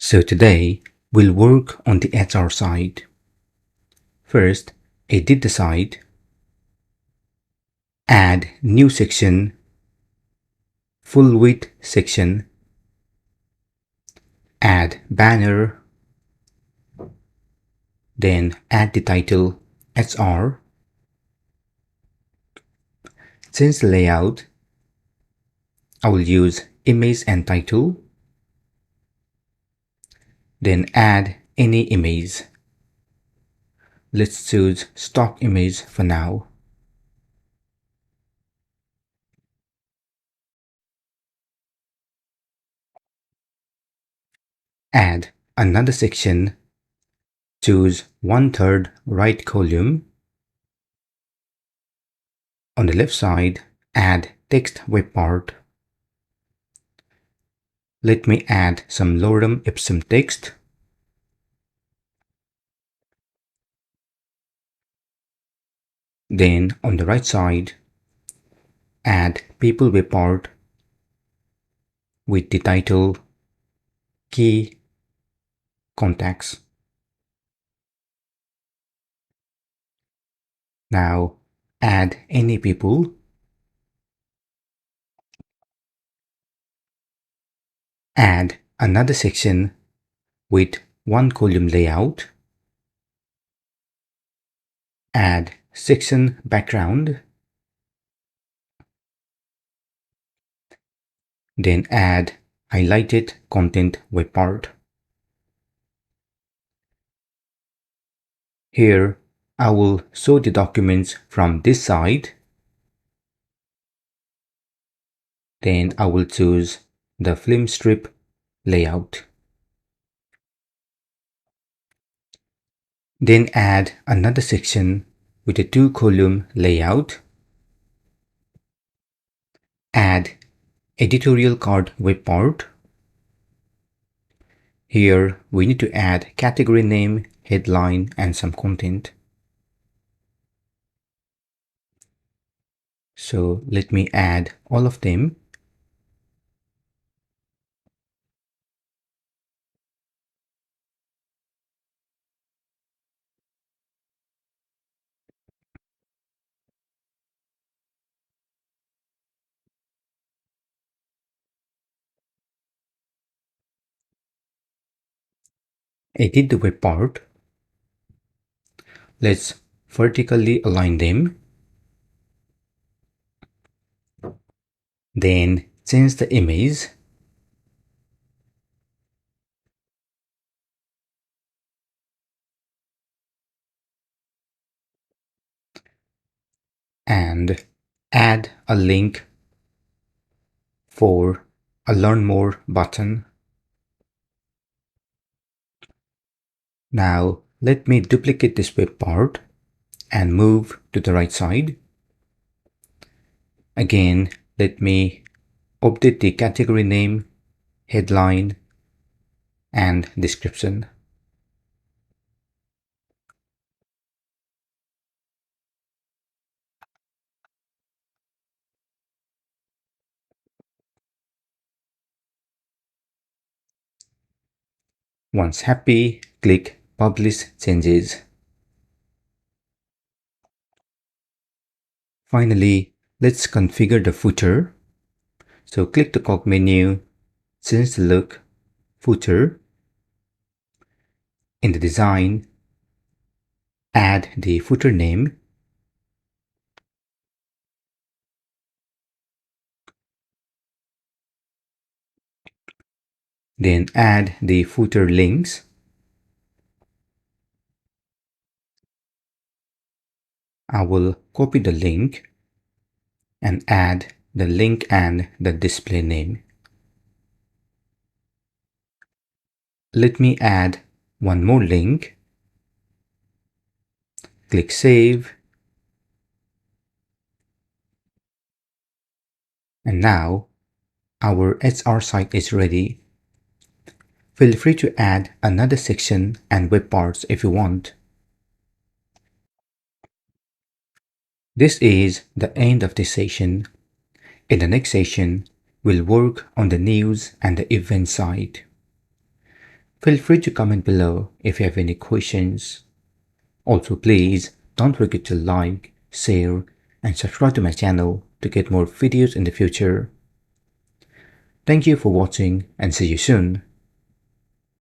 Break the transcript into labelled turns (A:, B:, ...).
A: So today we'll work on the HR side. First, edit the site, add new section, full width section, add banner, then add the title HR, change the layout. I will use image and title, then add any image. Let's choose stock image for now. Add another section, choose 1/3 right column. On the left side, add text web part. Let me add some lorem ipsum text. Then on the right side, add people web part with the title Key Contacts. Now add any people. Add another section with 1 column layout. Add section background. Then add highlighted content web part. Here I will show the documents from this side. Then I will choose the film strip layout. Then add another section with a 2 column layout. Add editorial card web part. Here we need to add category name, headline and some content. So let me add all of them. Edit the web part. Let's vertically align them. Then change the image. And add a link for a learn more button. Now let me duplicate this web part and move to the right side. Again, let me update the category name, headline and description. Once happy, click Publish Changes. Finally, let's configure the footer. So click the cog menu, change the look, footer. In the design, add the footer name. Then add the footer links. I will copy the link and add the link and the display name. Let me add one more link. Click Save. And now our HR site is ready. Feel free to add another section and web parts if you want. This is the end of this session. In the next session, we'll work on the news and the event side. Feel free to comment below if you have any questions. Also, please don't forget to like, share, and subscribe to my channel to get more videos in the future. Thank you for watching and see you soon.